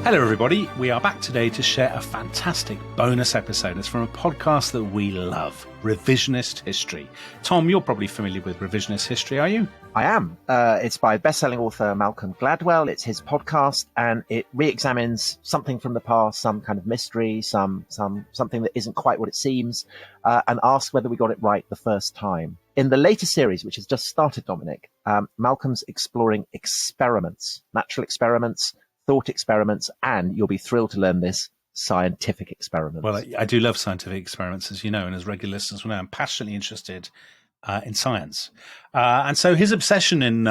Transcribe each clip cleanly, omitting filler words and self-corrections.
Hello everybody, we are back today to share a fantastic bonus episode. It's from a podcast that we love, Revisionist History. Tom, you're probably familiar with Revisionist History, are you? I am. It's by best-selling author Malcolm Gladwell. It's his podcast, and it re-examines something from the past, some kind of mystery, something that isn't quite what it seems, and asks whether we got it right the first time. In the later series, which has just started, Dominic, Malcolm's exploring experiments, natural experiments, thought experiments, and you'll be thrilled to learn this, scientific experiments. Well, I do love scientific experiments, as you know, and as regular listeners will know, I'm passionately interested in science. And so his obsession in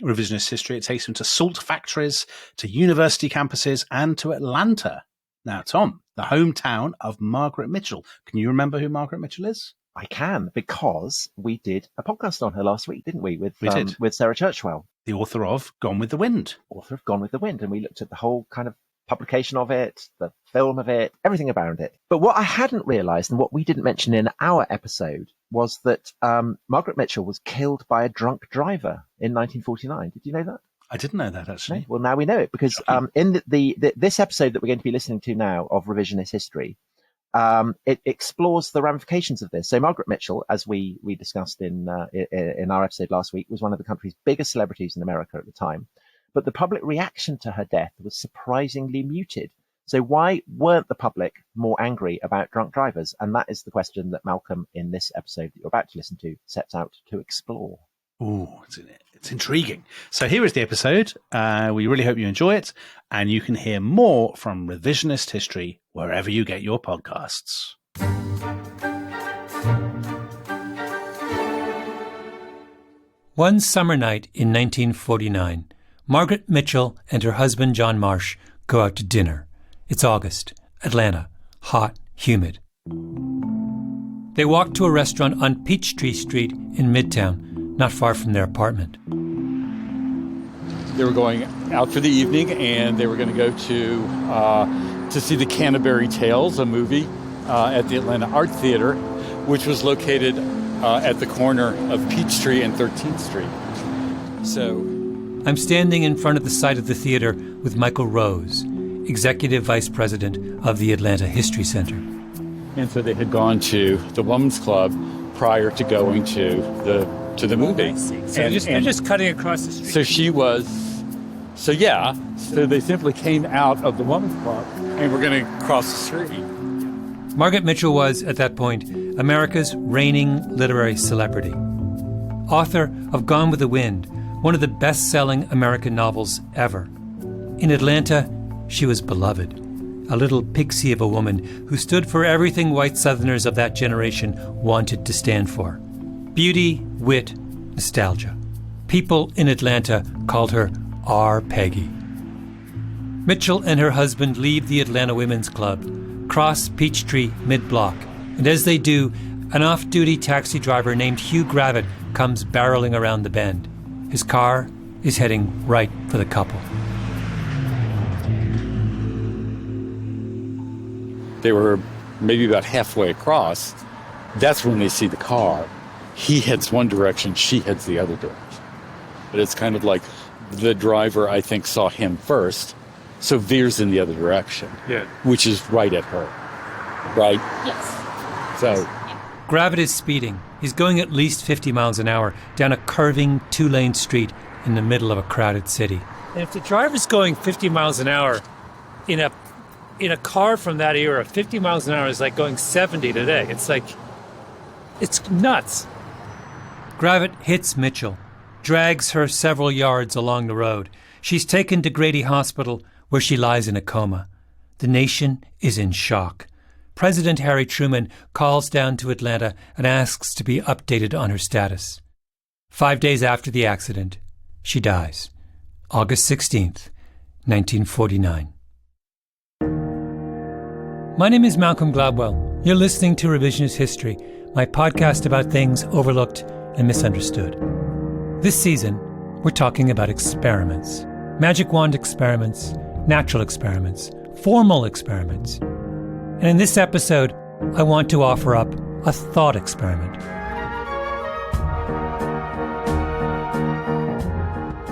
revisionist history, it takes him to salt factories, to university campuses, and to Atlanta. Now, Tom, the hometown of Margaret Mitchell. Can you remember who Margaret Mitchell is? I can, because we did a podcast on her last week, didn't we? With Sarah Churchwell. The author of Gone with the Wind. Author of Gone with the Wind. And we looked at the whole kind of publication of it, the film of it, everything about it. But what I hadn't realised, and what we didn't mention in our episode, was that Margaret Mitchell was killed by a drunk driver in 1949. Did you know that? I didn't know that, actually. No? Well, now we know it, because in this episode that we're going to be listening to now of Revisionist History, it explores the ramifications of this. So Margaret Mitchell, as we discussed in our episode last week, was one of the country's biggest celebrities in America at the time. But the public reaction to her death was surprisingly muted. So why weren't the public more angry about drunk drivers? And that is the question that Malcolm, in this episode that you're about to listen to, sets out to explore. Ooh, it's intriguing. So here is the episode. We really hope you enjoy it, and you can hear more from Revisionist History wherever you get your podcasts. One summer night in 1949, Margaret Mitchell and her husband John Marsh go out to dinner. It's August, Atlanta, hot, humid. They walk to a restaurant on Peachtree Street in Midtown, not far from their apartment. They were going out for the evening, and they were going to go to see the Canterbury Tales, a movie, at the Atlanta Art Theater, which was located at the corner of Peachtree and 13th Street. So I'm standing in front of the site of the theater with Michael Rose, Executive Vice President of the Atlanta History Center. And so they had gone to the Women's Club prior to going to the movie. So they're just cutting across the street. So they simply came out of the Women's Club and were going to cross the street. Margaret Mitchell was, at that point, America's reigning literary celebrity. Author of Gone with the Wind, one of the best-selling American novels ever. In Atlanta, she was beloved, a little pixie of a woman who stood for everything white Southerners of that generation wanted to stand for. Beauty, wit, nostalgia. People in Atlanta called her R. Peggy. Mitchell and her husband leave the Atlanta Women's Club, cross Peachtree mid-block, and as they do, an off-duty taxi driver named Hugh Gravitt comes barreling around the bend. His car is heading right for the couple. They were maybe about halfway across. That's when they see the car. He heads one direction, she heads the other direction. But it's kind of like the driver, I think, saw him first, so veers in the other direction, which is right at her, right? Yes. So Gravitt is speeding. He's going at least 50 miles an hour down a curving two-lane street in the middle of a crowded city. And if the driver's going 50 miles an hour in a car from that era, 50 miles an hour is like going 70 today. It's nuts. Gravitt hits Mitchell, drags her several yards along the road. She's taken to Grady Hospital, where she lies in a coma. The nation is in shock. President Harry Truman calls down to Atlanta and asks to be updated on her status. 5 days after the accident, she dies. August 16th, 1949. My name is Malcolm Gladwell. You're listening to Revisionist History, my podcast about things overlooked and misunderstood. This season, we're talking about experiments. Magic wand experiments, natural experiments, formal experiments. And in this episode, I want to offer up a thought experiment.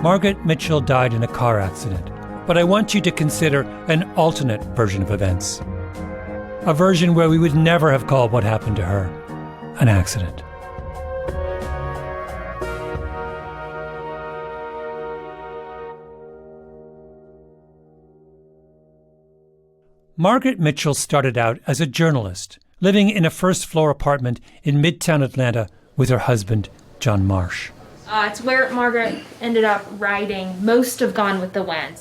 Margaret Mitchell died in a car accident But I want you to consider an alternate version of events. A version where we would never have called what happened to her an accident. Margaret Mitchell started out as a journalist, living in a first-floor apartment in Midtown Atlanta with her husband, John Marsh. It's where Margaret ended up writing most of Gone with the Wind.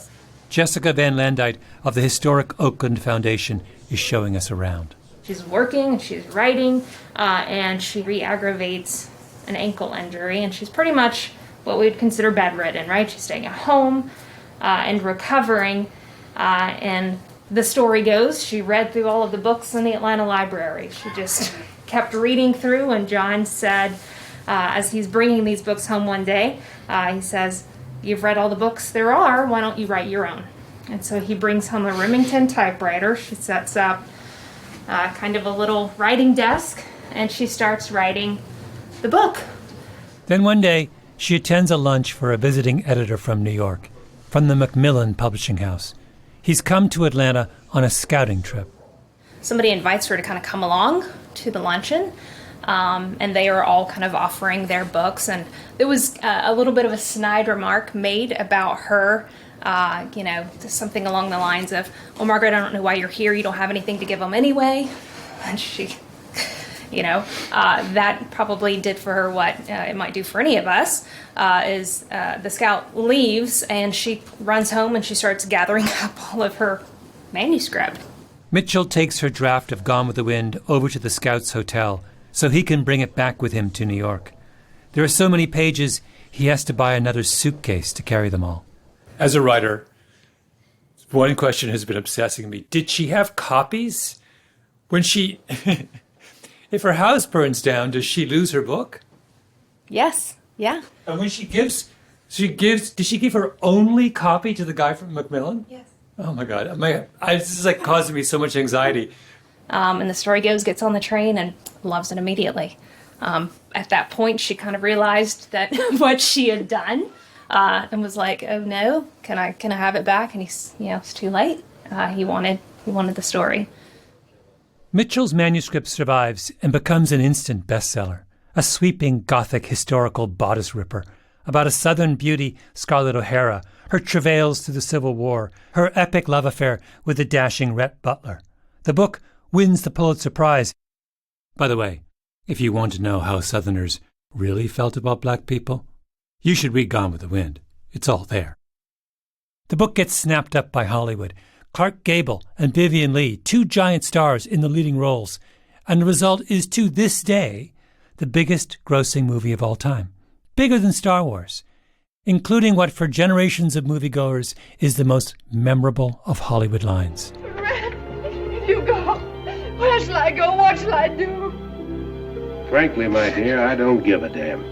Jessica Van Landite of the historic Oakland Foundation is showing us around. She's working, she's writing, and she re-aggravates an ankle injury, and she's pretty much what we'd consider bedridden, right? She's staying at home and recovering, and the story goes, she read through all of the books in the Atlanta library. She just kept reading through, and John said, as he's bringing these books home one day, he says, "You've read all the books there are, why don't you write your own?" And so he brings home a Remington typewriter. She sets up kind of a little writing desk, and she starts writing the book. Then one day, she attends a lunch for a visiting editor from New York, from the Macmillan Publishing House. He's come to Atlanta on a scouting trip. Somebody invites her to kind of come along to the luncheon, and they are all kind of offering their books. And there was a little bit of a snide remark made about her, something along the lines of, "Well, Margaret, I don't know why you're here. You don't have anything to give them anyway." And she, that probably did for her what it might do for any of us, is the scout leaves and she runs home and she starts gathering up all of her manuscript. Mitchell takes her draft of Gone with the Wind over to the Scouts Hotel so he can bring it back with him to New York. There are so many pages, he has to buy another suitcase to carry them all. As a writer, one question has been obsessing me. Did she have copies? When she... If her house burns down, does she lose her book? Yes, yeah. And when did she give her only copy to the guy from Macmillan? Yes. Oh my God. This is like causing me so much anxiety. And the story goes, gets on the train and loves it immediately. At that point, she kind of realized that what she had done, and was like, "Oh no, can I have it back?" And it's too late. He wanted the story. Mitchell's manuscript survives and becomes an instant bestseller, a sweeping Gothic historical bodice ripper about a Southern beauty, Scarlett O'Hara, her travails through the Civil War, her epic love affair with the dashing Rhett Butler. The book wins the Pulitzer Prize. By the way, if you want to know how Southerners really felt about black people, you should read Gone with the Wind. It's all there. The book gets snapped up by Hollywood. Clark Gable and Vivien Leigh, two giant stars in the leading roles, and the result is, to this day, the biggest grossing movie of all time, bigger than Star Wars, including what for generations of moviegoers is the most memorable of Hollywood lines. Red, you go. Where shall I go? What shall I do? Frankly, my dear, I don't give a damn.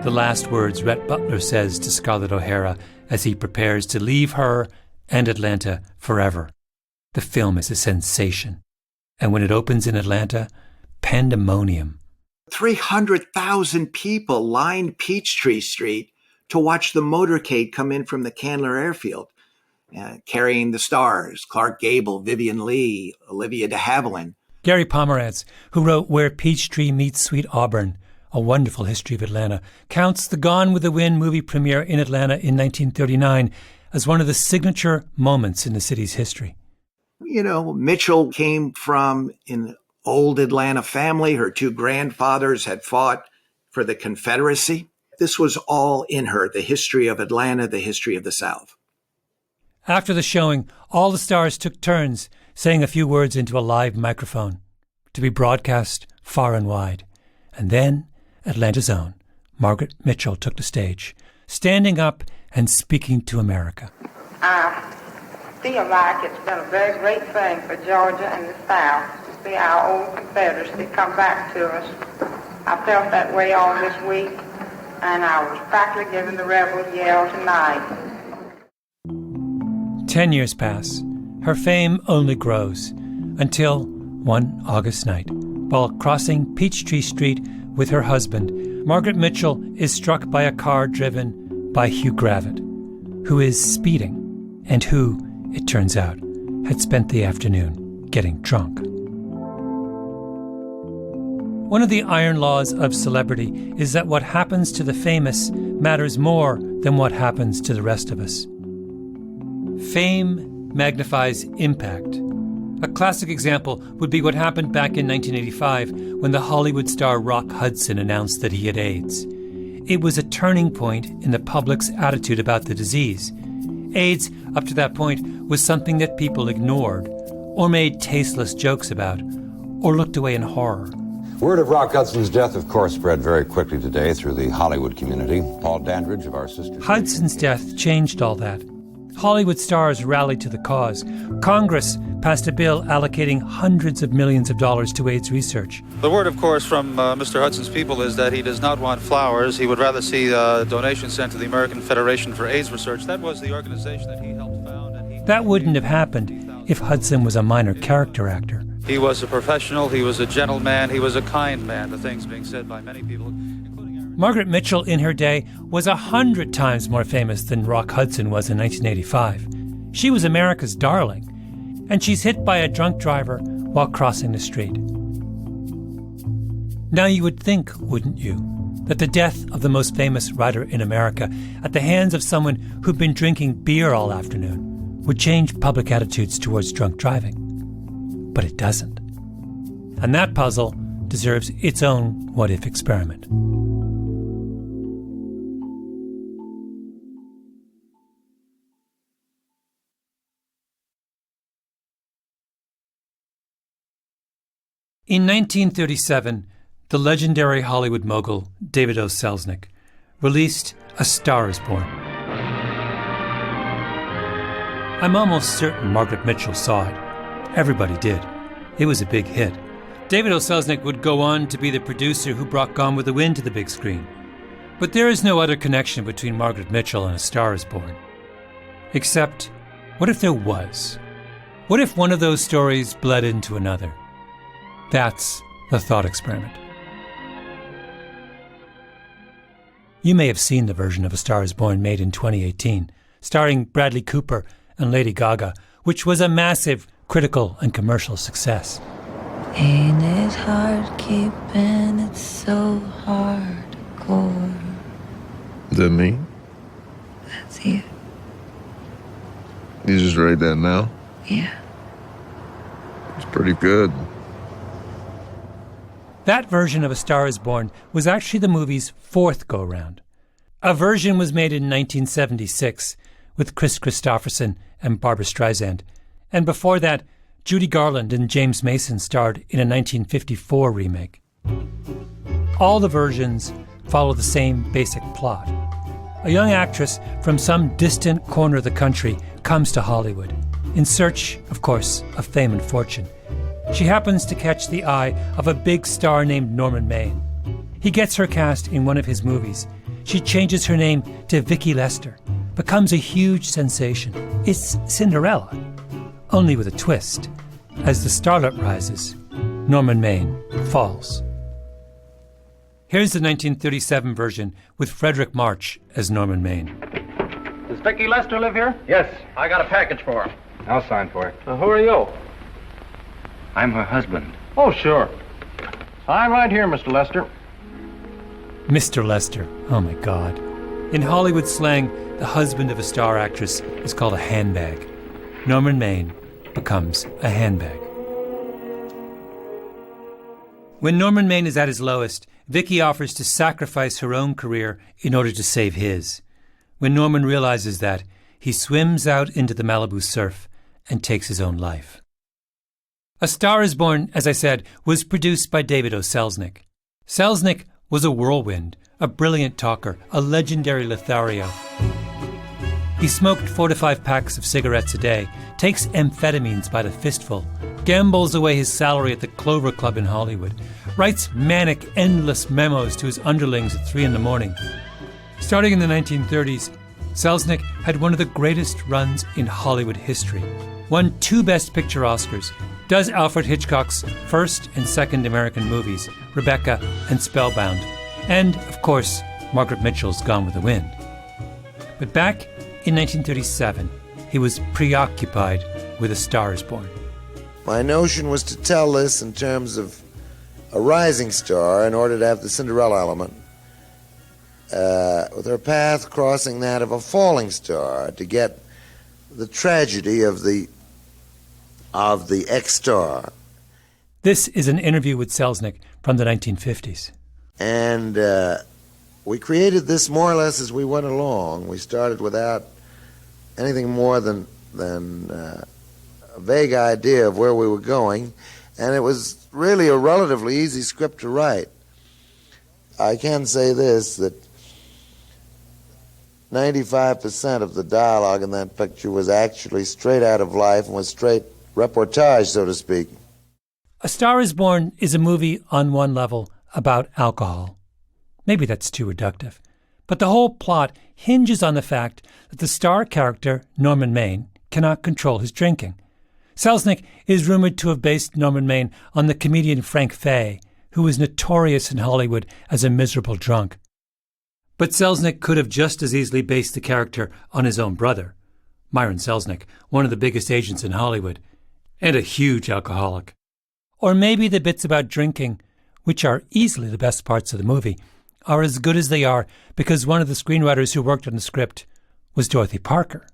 The last words Rhett Butler says to Scarlett O'Hara as he prepares to leave her and Atlanta forever. The film is a sensation. And when it opens in Atlanta, pandemonium. 300,000 people lined Peachtree Street to watch the motorcade come in from the Candler Airfield, carrying the stars, Clark Gable, Vivien Leigh, Olivia de Havilland. Gary Pomerantz, who wrote Where Peachtree Meets Sweet Auburn, a wonderful history of Atlanta, counts the Gone with the Wind movie premiere in Atlanta in 1939 as one of the signature moments in the city's history. Mitchell came from an old Atlanta family. Her two grandfathers had fought for the Confederacy. This was all in her, the history of Atlanta, the history of the South. After the showing, all the stars took turns saying a few words into a live microphone to be broadcast far and wide. And then Atlanta's own Margaret Mitchell took the stage, standing up and speaking to America. I feel like it's been a very great thing for Georgia and the South to see our old Confederacy come back to us. I felt that way all this week, and I was practically giving the rebels yell tonight. 10 years pass. Her fame only grows until one August night, while crossing Peachtree Street with her husband, Margaret Mitchell is struck by a car driven by Hugh Gravitt, who is speeding and who, it turns out, had spent the afternoon getting drunk. One of the iron laws of celebrity is that what happens to the famous matters more than what happens to the rest of us. Fame magnifies impact. A classic example would be what happened back in 1985 when the Hollywood star Rock Hudson announced that he had AIDS. It was a turning point in the public's attitude about the disease. AIDS, up to that point, was something that people ignored, or made tasteless jokes about, or looked away in horror. Word of Rock Hudson's death, of course, spread very quickly today through the Hollywood community. Paul Dandridge of our sister... Hudson's death changed all that. Hollywood stars rallied to the cause. Congress passed a bill allocating hundreds of millions of dollars to AIDS research. The word, of course, from Mr. Hudson's people is that he does not want flowers. He would rather see donations sent to the American Federation for AIDS Research. That was the organization that he helped found. And that wouldn't have happened if Hudson was a minor character actor. He was a professional, he was a gentleman, he was a kind man, the things being said by many people. Margaret Mitchell in her day was 100 times more famous than Rock Hudson was in 1985. She was America's darling, and she's hit by a drunk driver while crossing the street. Now you would think, wouldn't you, that the death of the most famous writer in America at the hands of someone who'd been drinking beer all afternoon would change public attitudes towards drunk driving. But it doesn't. And that puzzle deserves its own what-if experiment. In 1937, the legendary Hollywood mogul David O. Selznick released A Star is Born. I'm almost certain Margaret Mitchell saw it. Everybody did. It was a big hit. David O. Selznick would go on to be the producer who brought Gone with the Wind to the big screen. But there is no other connection between Margaret Mitchell and A Star is Born. Except, what if there was? What if one of those stories bled into another? That's the thought experiment. You may have seen the version of A Star is Born made in 2018, starring Bradley Cooper and Lady Gaga, which was a massive critical and commercial success. Ain't it hard keeping it so hardcore? Is that me? That's you. You just write that now? Yeah. It's pretty good. That version of A Star is Born was actually the movie's fourth go-round. A version was made in 1976 with Chris Christopherson and Barbra Streisand. And before that, Judy Garland and James Mason starred in a 1954 remake. All the versions follow the same basic plot. A young actress from some distant corner of the country comes to Hollywood, in search, of course, of fame and fortune. She happens to catch the eye of a big star named Norman Maine. He gets her cast in one of his movies. She changes her name to Vicki Lester, becomes a huge sensation. It's Cinderella, only with a twist. As the starlet rises, Norman Maine falls. Here's the 1937 version with Frederick March as Norman Maine. Does Vicki Lester live here? Yes, I got a package for her. I'll sign for it. Who are you? I'm her husband. Oh, sure. Sign right here, Mr. Lester. Mr. Lester, oh my God. In Hollywood slang, the husband of a star actress is called a handbag. Norman Maine becomes a handbag. When Norman Maine is at his lowest, Vicki offers to sacrifice her own career in order to save his. When Norman realizes that, he swims out into the Malibu surf and takes his own life. A Star is Born, as I said, was produced by David O. Selznick. Selznick was a whirlwind, a brilliant talker, a legendary Lothario. He smoked 4 to 5 packs of cigarettes a day, takes amphetamines by the fistful, gambles away his salary at the Clover Club in Hollywood, writes manic, endless memos to his underlings at 3 a.m. Starting in the 1930s, Selznick had one of the greatest runs in Hollywood history. Won 2 Best Picture Oscars, does Alfred Hitchcock's first and second American movies, Rebecca and Spellbound, And, of course, Margaret Mitchell's Gone with the Wind. But back in 1937, he was preoccupied with A Star is Born. My notion was to tell this in terms of a rising star in order to have the Cinderella element, with her path crossing that of a falling star, to get the tragedy of the ex-star. This is an interview with Selznick from the 1950s. And we created this more or less as we went along. We started without anything more than a vague idea of where we were going, and it was really a relatively easy script to write. I can say this, that 95% of the dialogue in that picture was actually straight out of life and was straight reportage, so to speak. A Star is Born is a movie on one level about alcohol. Maybe that's too reductive. But the whole plot hinges on the fact that the star character, Norman Maine, cannot control his drinking. Selznick is rumored to have based Norman Maine on the comedian Frank Fay, who was notorious in Hollywood as a miserable drunk. But Selznick could have just as easily based the character on his own brother, Myron Selznick, one of the biggest agents in Hollywood, and a huge alcoholic. Or maybe the bits about drinking, which are easily the best parts of the movie, are as good as they are because one of the screenwriters who worked on the script was Dorothy Parker,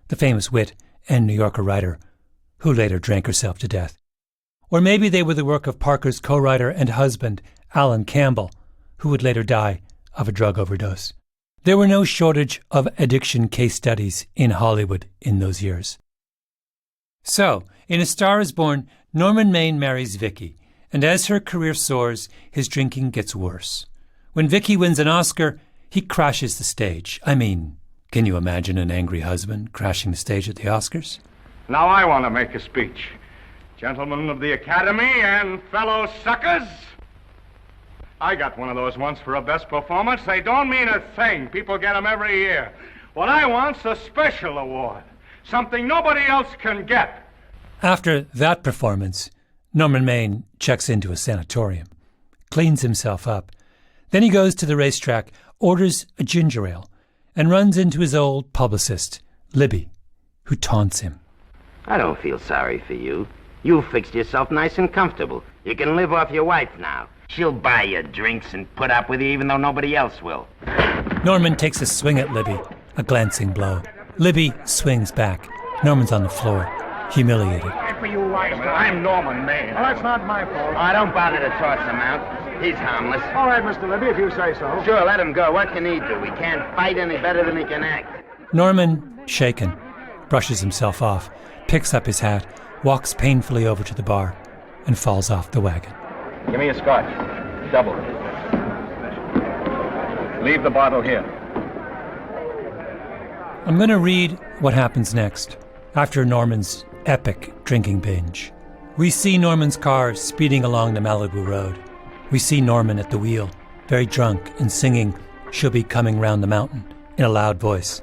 the famous wit and New Yorker writer who later drank herself to death. Or maybe they were the work of Parker's co-writer and husband, Alan Campbell, who would later die of a drug overdose. There were no shortage of addiction case studies in Hollywood in those years. So, in A Star is Born, Norman Maine marries Vicky, and as her career soars, his drinking gets worse. When Vicky wins an Oscar, he crashes the stage. I mean, can you imagine an angry husband crashing the stage at the Oscars? Now I want to make a speech. Gentlemen of the Academy and fellow suckers, I got one of those once for a best performance. They don't mean a thing. People get them every year. What I want's a special award, something nobody else can get. After that performance, Norman Maine checks into a sanatorium, cleans himself up. Then he goes to the racetrack, orders a ginger ale, and runs into his old publicist, Libby, who taunts him. I don't feel sorry for you. You fixed yourself nice and comfortable. You can live off your wife now. She'll buy you drinks and put up with you even though nobody else will. Norman takes a swing at Libby, a glancing blow. Libby swings back. Norman's on the floor, humiliated. I'm Norman Maine. Well, that's not my fault. Oh, don't bother to toss him out. He's harmless. All right, Mr. Libby, if you say so. Sure, let him go. What can he do? He can't fight any better than he can act. Norman, shaken, brushes himself off, picks up his hat, walks painfully over to the bar, and falls off the wagon. Give me a scotch. Double. Leave the bottle here. I'm going to read what happens next, after Norman's epic drinking binge. We see Norman's car speeding along the Malibu Road. We see Norman at the wheel, very drunk and singing "She'll Be Coming Round the Mountain" in a loud voice.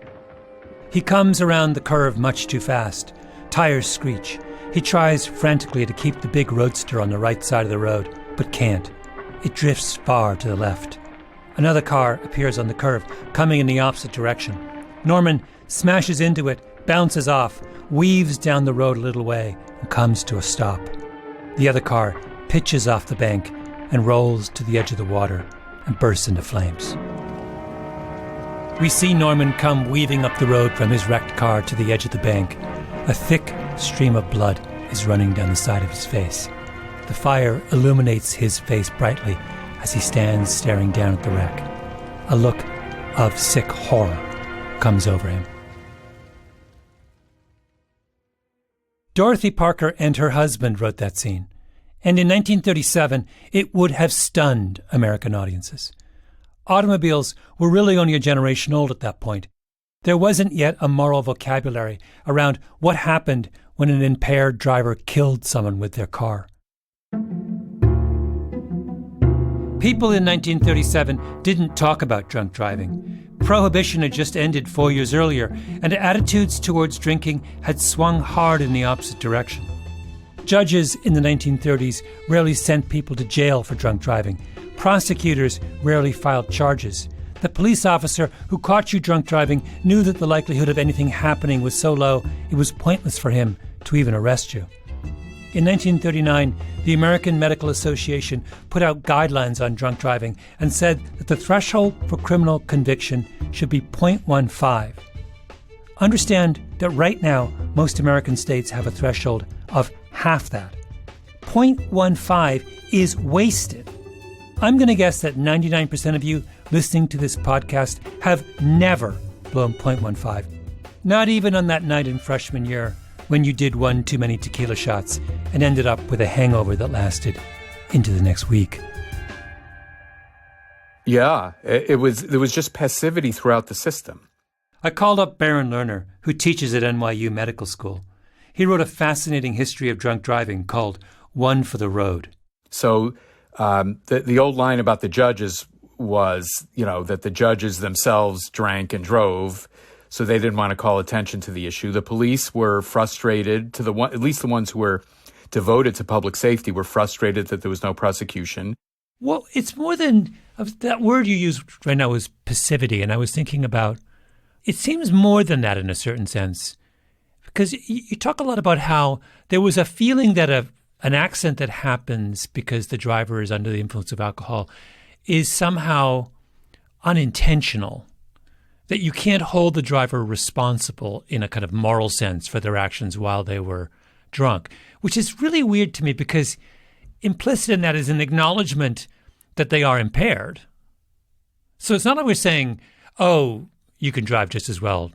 He comes around the curve much too fast. Tires screech. He tries frantically to keep the big roadster on the right side of the road, but can't. It drifts far to the left. Another car appears on the curve, coming in the opposite direction. Norman smashes into it, bounces off, weaves down the road a little way, and comes to a stop. The other car pitches off the bank and rolls to the edge of the water and bursts into flames. We see Norman come weaving up the road from his wrecked car to the edge of the bank. A thick stream of blood is running down the side of his face. The fire illuminates his face brightly as he stands staring down at the wreck. A look of sick horror comes over him. Dorothy Parker and her husband wrote that scene, and in 1937 it would have stunned American audiences. Automobiles were really only a generation old at that point. There wasn't yet a moral vocabulary around what happened when an impaired driver killed someone with their car. People in 1937 didn't talk about drunk driving. Prohibition had just ended 4 years earlier, and attitudes towards drinking had swung hard in the opposite direction. Judges in the 1930s rarely sent people to jail for drunk driving, prosecutors rarely filed charges. The police officer who caught you drunk driving knew that the likelihood of anything happening was so low it was pointless for him to even arrest you. In 1939, the American Medical Association put out guidelines on drunk driving and said that the threshold for criminal conviction should be 0.15. Understand that right now, most American states have a threshold of half that. 0.15 is wasted. I'm going to guess that 99% of you listening to this podcast have never blown 0.15. Not even on that night in freshman year when you did one too many tequila shots and ended up with a hangover that lasted into the next week. Yeah, there was just passivity throughout the system. I called up Baron Lerner, who teaches at NYU Medical School. He wrote a fascinating history of drunk driving called One for the Road. So the old line about the judges was, that the judges themselves drank and drove, so they didn't want to call attention to the issue. The police were frustrated, at least the ones who were devoted to public safety were frustrated that there was no prosecution. Well, it's more than that word you used right now was passivity, and I was thinking about it seems more than that in a certain sense, because you talk a lot about how there was a feeling that an accident that happens because the driver is under the influence of alcohol is somehow unintentional, that you can't hold the driver responsible in a kind of moral sense for their actions while they were drunk, which is really weird to me because implicit in that is an acknowledgement that they are impaired. So it's not like we're saying, oh, you can drive just as well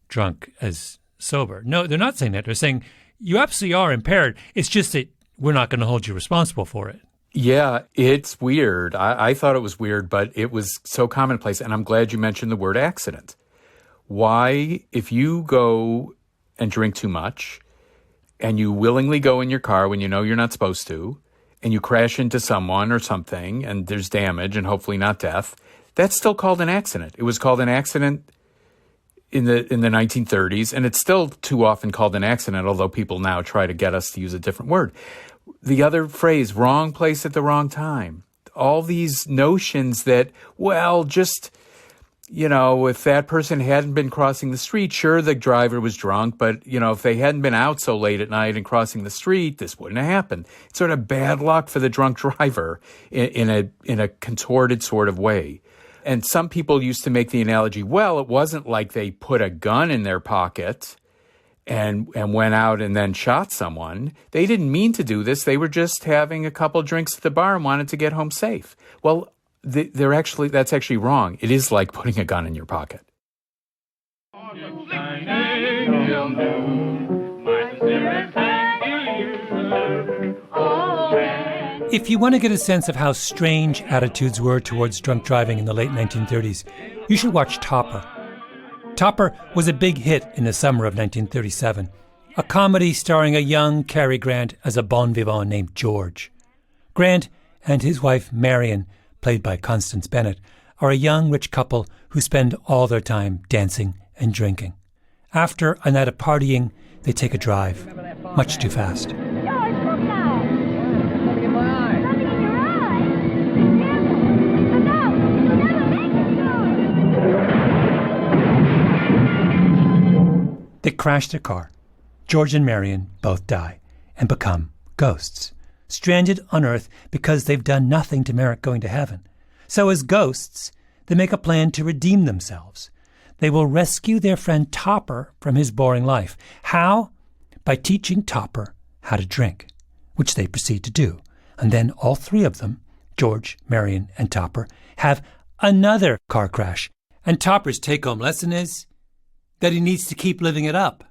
drunk as sober. No, they're not saying that. They're saying you absolutely are impaired. It's just that we're not going to hold you responsible for it. Yeah, it's weird. I thought it was weird, but it was so commonplace. And I'm glad you mentioned the word accident. Why, if you go and drink too much and you willingly go in your car when you know you're not supposed to, and you crash into someone or something and there's damage and hopefully not death, that's still called an accident. It was called an accident in the 1930s, and it's still too often called an accident, although people now try to get us to use a different word. The other phrase, wrong place at the wrong time. All these notions that, well, just, if that person hadn't been crossing the street, sure, the driver was drunk, but, if they hadn't been out so late at night and crossing the street, this wouldn't have happened. It's sort of bad luck for the drunk driver in a contorted sort of way. And some people used to make the analogy, well, it wasn't like they put a gun in their pocket and went out and then shot someone. They didn't mean to do this. They were just having a couple drinks at the bar and wanted to get home safe. Well, that's actually wrong. It is like putting a gun in your pocket. If you want to get a sense of how strange attitudes were towards drunk driving in the late 1930s, you should watch Topper. Topper was a big hit in the summer of 1937, a comedy starring a young Cary Grant as a bon vivant named George. Grant and his wife Marion, played by Constance Bennett, are a young rich couple who spend all their time dancing and drinking. After a night of partying, they take a drive, much too fast. They crash their car. George and Marion both die and become ghosts, stranded on Earth because they've done nothing to merit going to heaven. So as ghosts, they make a plan to redeem themselves. They will rescue their friend Topper from his boring life. How? By teaching Topper how to drink, which they proceed to do. And then all three of them, George, Marion, and Topper, have another car crash. And Topper's take-home lesson is that he needs to keep living it up.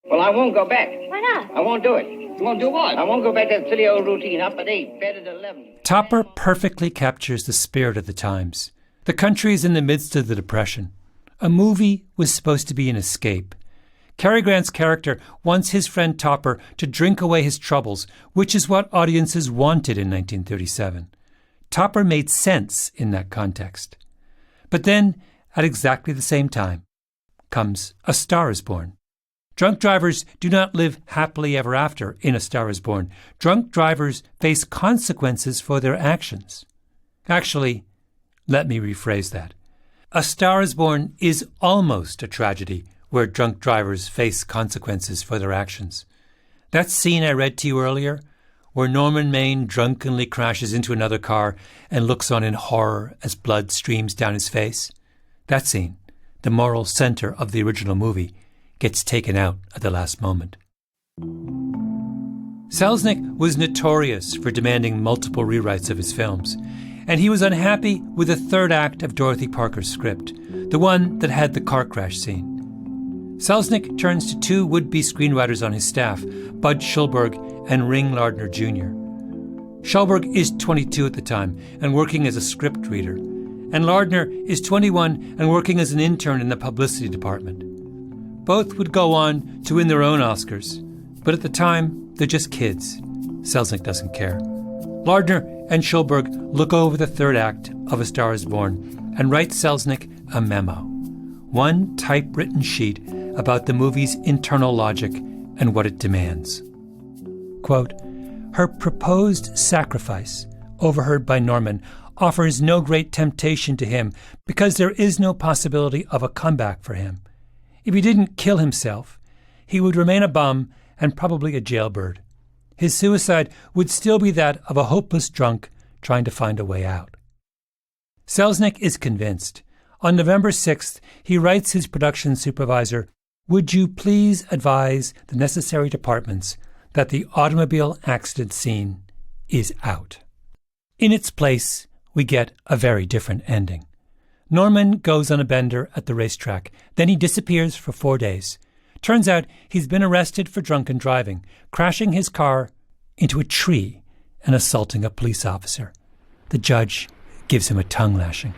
Well, I won't go back. Why not? I won't do it. You won't do what? I won't go back to that silly old routine. Up at 8, bed at 11. Topper perfectly captures the spirit of the times. The country is in the midst of the Depression. A movie was supposed to be an escape. Cary Grant's character wants his friend Topper to drink away his troubles, which is what audiences wanted in 1937. Topper made sense in that context. But then, at exactly the same time, comes A Star is Born. Drunk drivers do not live happily ever after in A Star is Born. Drunk drivers face consequences for their actions. Actually, let me rephrase that. A Star is Born is almost a tragedy where drunk drivers face consequences for their actions. That scene I read to you earlier, where Norman Maine drunkenly crashes into another car and looks on in horror as blood streams down his face, that scene, the moral center of the original movie, gets taken out at the last moment. Selznick was notorious for demanding multiple rewrites of his films, and he was unhappy with the third act of Dorothy Parker's script, the one that had the car crash scene. Selznick turns to two would-be screenwriters on his staff, Bud Schulberg and Ring Lardner Jr. Schulberg is 22 at the time and working as a script reader, and Lardner is 21 and working as an intern in the publicity department. Both would go on to win their own Oscars, but at the time, they're just kids. Selznick doesn't care. Lardner and Schulberg look over the third act of A Star is Born and write Selznick a memo, one typewritten sheet about the movie's internal logic and what it demands. Quote, her proposed sacrifice, overheard by Norman, offers no great temptation to him because there is no possibility of a comeback for him. If he didn't kill himself, he would remain a bum and probably a jailbird. His suicide would still be that of a hopeless drunk trying to find a way out. Selznick is convinced. On November 6th, he writes his production supervisor, would you please advise the necessary departments that the automobile accident scene is out? In its place, we get a very different ending. Norman goes on a bender at the racetrack. Then he disappears for 4 days. Turns out he's been arrested for drunken driving, crashing his car into a tree and assaulting a police officer. The judge gives him a tongue lashing.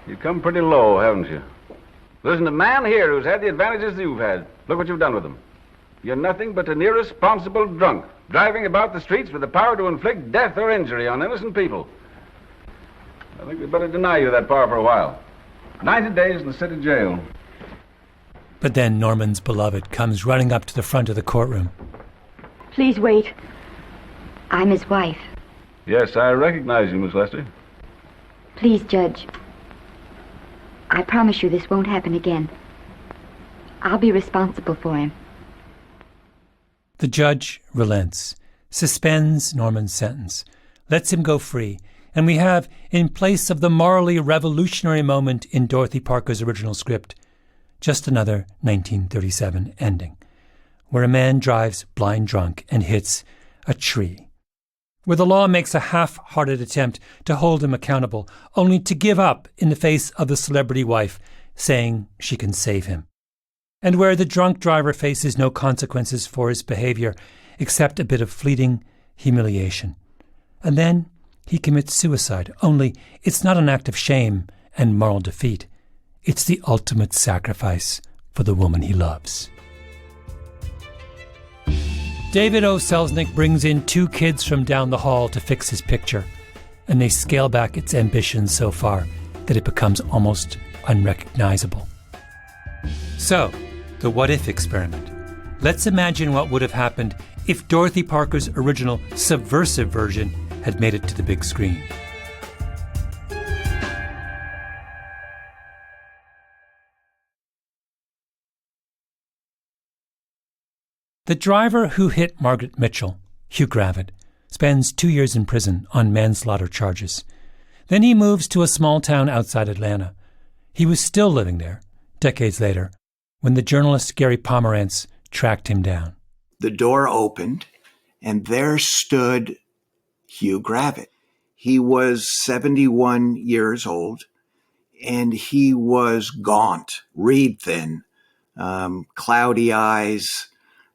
You've come pretty low, haven't you? There isn't a man here who's had the advantages you've had. Look what you've done with them. You're nothing but an irresponsible drunk, driving about the streets with the power to inflict death or injury on innocent people. I think we'd better deny you that power for a while. 90 days in the city jail. But then Norman's beloved comes running up to the front of the courtroom. Please wait. I'm his wife. Yes, I recognize you, Miss Lester. Please, Judge. I promise you this won't happen again. I'll be responsible for him. The judge relents, suspends Norman's sentence, lets him go free, and we have, in place of the morally revolutionary moment in Dorothy Parker's original script, just another 1937 ending, where a man drives blind drunk and hits a tree, where the law makes a half-hearted attempt to hold him accountable, only to give up in the face of the celebrity wife saying she can save him, and where the drunk driver faces no consequences for his behavior except a bit of fleeting humiliation. And then he commits suicide, only it's not an act of shame and moral defeat. It's the ultimate sacrifice for the woman he loves. David O. Selznick brings in two kids from down the hall to fix his picture, and they scale back its ambitions so far that it becomes almost unrecognizable. So, the what-if experiment. Let's imagine what would have happened if Dorothy Parker's original subversive version had made it to the big screen. The driver who hit Margaret Mitchell, Hugh Gravatt, spends 2 years in prison on manslaughter charges. Then he moves to a small town outside Atlanta. He was still living there, decades later, when the journalist Gary Pomerantz tracked him down. The door opened, and there stood Hugh Gravatt. He was 71 years old, and he was gaunt, reed thin, cloudy eyes,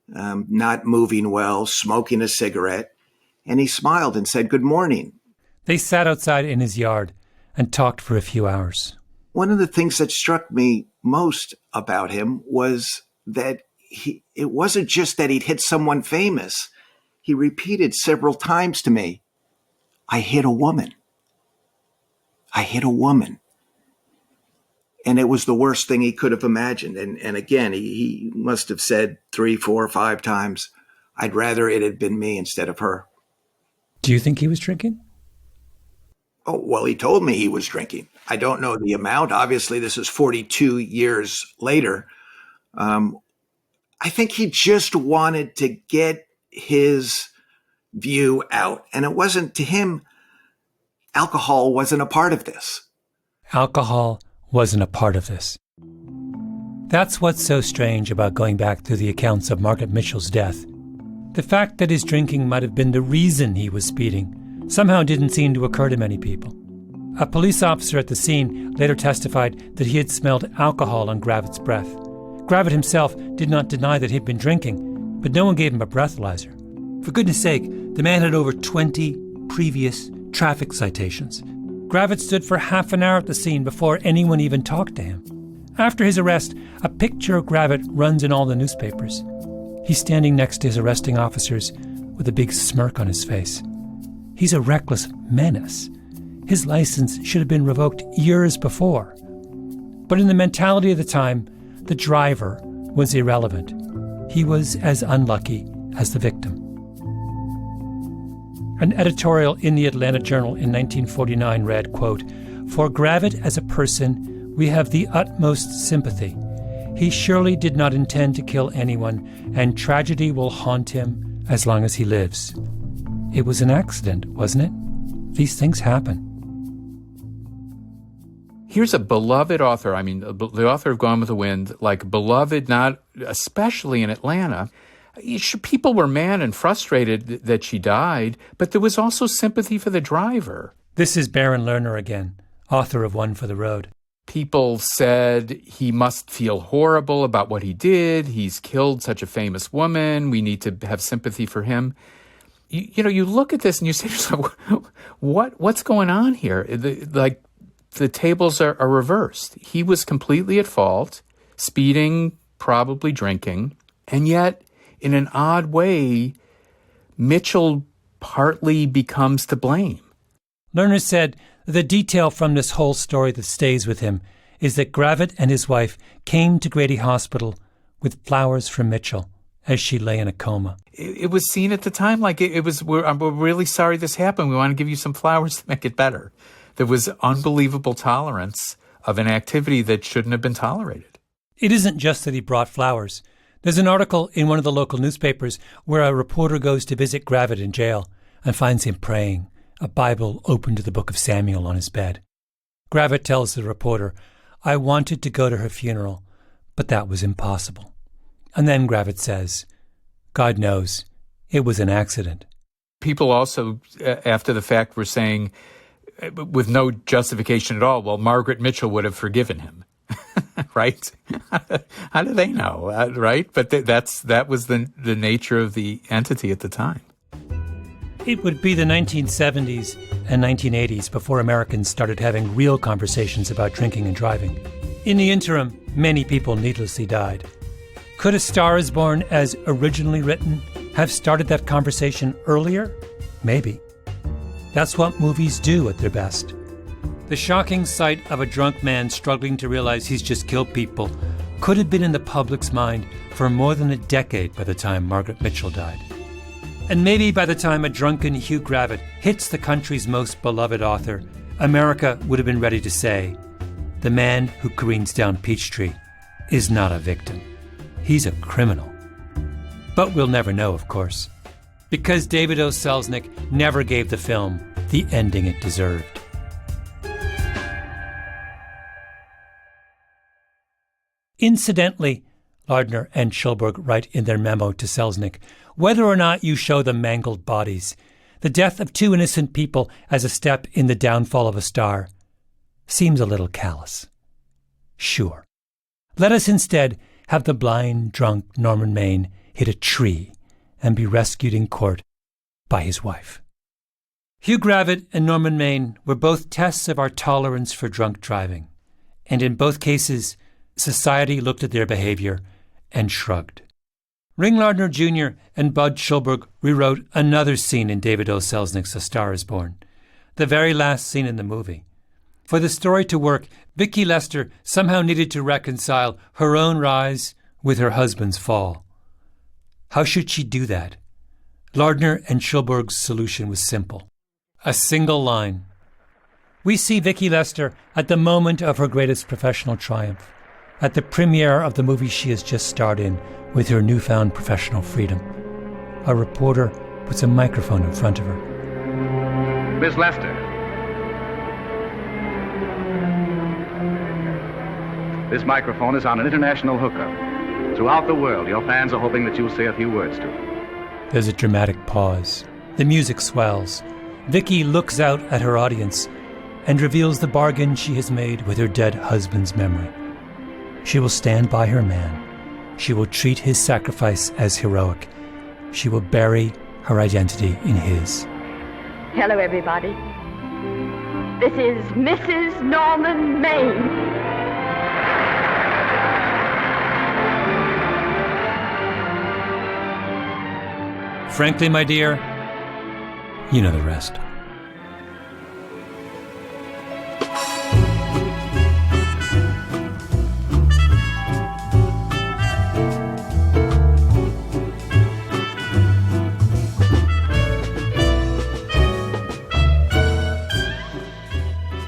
not moving well, smoking a cigarette, and he smiled and said, "Good morning." They sat outside in his yard and talked for a few hours. One of the things that struck me most about him was that it wasn't just that he'd hit someone famous. He repeated several times to me, "I hit a woman. I hit a woman." And it was the worst thing he could have imagined. And again, he must have said 3, 4, 5 times, "I'd rather it had been me instead of her." Do you think he was drinking? Oh, well, he told me he was drinking. I don't know the amount. Obviously, this is 42 years later. I think he just wanted to get his view out. And it wasn't, to him, alcohol wasn't a part of this. Alcohol wasn't a part of this. That's what's so strange about going back through the accounts of Margaret Mitchell's death. The fact that his drinking might have been the reason he was speeding somehow didn't seem to occur to many people. A police officer at the scene later testified that he had smelled alcohol on Gravitt's breath. Gravitt himself did not deny that he'd been drinking, but no one gave him a breathalyzer. For goodness sake, the man had over 20 previous traffic citations. Gravitt stood for half an hour at the scene before anyone even talked to him. After his arrest, a picture of Gravitt runs in all the newspapers. He's standing next to his arresting officers with a big smirk on his face. He's a reckless menace. His license should have been revoked years before. But in the mentality of the time, the driver was irrelevant. He was as unlucky as the victim. An editorial in the Atlanta Journal in 1949 read, quote, "For Gravitt as a person, we have the utmost sympathy. He surely did not intend to kill anyone, and tragedy will haunt him as long as he lives." It was an accident, wasn't it? These things happen. Here's a beloved author, the author of Gone with the Wind, like beloved, not especially in Atlanta. People were mad and frustrated that she died, but there was also sympathy for the driver. This is Baron Lerner again, author of One for the Road. People said he must feel horrible about what he did. He's killed such a famous woman. We need to have sympathy for him. You look at this and you say to yourself, what's going on here? The tables are reversed. He was completely at fault, speeding, probably drinking, and yet, in an odd way, Mitchell partly becomes to blame. Lerner said the detail from this whole story that stays with him is that Gravitt and his wife came to Grady Hospital with flowers from Mitchell as she lay in a coma. It was seen at the time like we're really sorry this happened. We want to give you some flowers to make it better. There was unbelievable tolerance of an activity that shouldn't have been tolerated. It isn't just that he brought flowers. There's an article in one of the local newspapers where a reporter goes to visit Gravitt in jail and finds him praying, a Bible open to the book of Samuel on his bed. Gravitt tells the reporter, "I wanted to go to her funeral, but that was impossible." And then Gravitt says, "God knows, it was an accident." People also, after the fact, were saying, with no justification at all, well, Margaret Mitchell would have forgiven him, right? How do they know, right? But that was the nature of the entity at the time. It would be the 1970s and 1980s before Americans started having real conversations about drinking and driving. In the interim, many people needlessly died. Could A Star is Born, as originally written, have started that conversation earlier? Maybe. That's what movies do at their best. The shocking sight of a drunk man struggling to realize he's just killed people could have been in the public's mind for more than a decade by the time Margaret Mitchell died. And maybe by the time a drunken Hugh Gravitt hits the country's most beloved author, America would have been ready to say, the man who careens down Peachtree is not a victim. He's a criminal. But we'll never know, of course, because David O. Selznick never gave the film the ending it deserved. Incidentally, Lardner and Schulberg write in their memo to Selznick, whether or not you show the mangled bodies, the death of two innocent people as a step in the downfall of a star seems a little callous. Sure. Let us instead have the blind, drunk Norman Maine hit a tree and be rescued in court by his wife. Hugh Gravitt and Norman Maine were both tests of our tolerance for drunk driving, and in both cases, society looked at their behavior and shrugged. Ring Lardner Jr. and Bud Schulberg rewrote another scene in David O. Selznick's A Star is Born, the very last scene in the movie. For the story to work, Vicki Lester somehow needed to reconcile her own rise with her husband's fall. How should she do that? Lardner and Schulberg's solution was simple. A single line. We see Vicki Lester at the moment of her greatest professional triumph, at the premiere of the movie she has just starred in with her newfound professional freedom. A reporter puts a microphone in front of her. Miss Lester. This microphone is on an international hookup. Throughout the world, your fans are hoping that you'll say a few words to them. There's a dramatic pause. The music swells. Vicki looks out at her audience and reveals the bargain she has made with her dead husband's memory. She will stand by her man. She will treat his sacrifice as heroic. She will bury her identity in his. Hello, everybody. This is Mrs. Norman Maine. Frankly, my dear, you know the rest.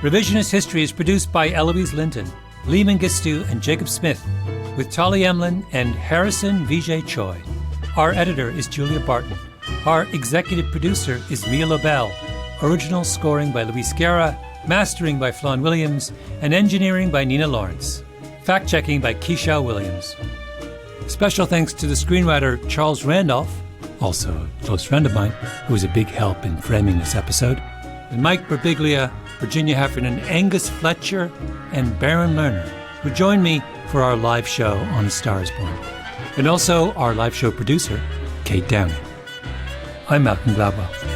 Revisionist History is produced by Eloise Linton, Lee Mengistu, and Jacob Smith, with Tolly Emlin and Harrison Vijay Choi. Our editor is Julia Barton. Our executive producer is Mia Lobel. Original scoring by Luis Guerra, mastering by Flawn Williams, and engineering by Nina Lawrence. Fact-checking by Keisha Williams. Special thanks to the screenwriter Charles Randolph, also a close friend of mine, who was a big help in framing this episode, and Mike Birbiglia, Virginia Heffernan, Angus Fletcher, and Baron Lerner, who joined me for our live show on A Star is Born. And also our live show producer, Kate Downey. I'm Malcolm Gladwell.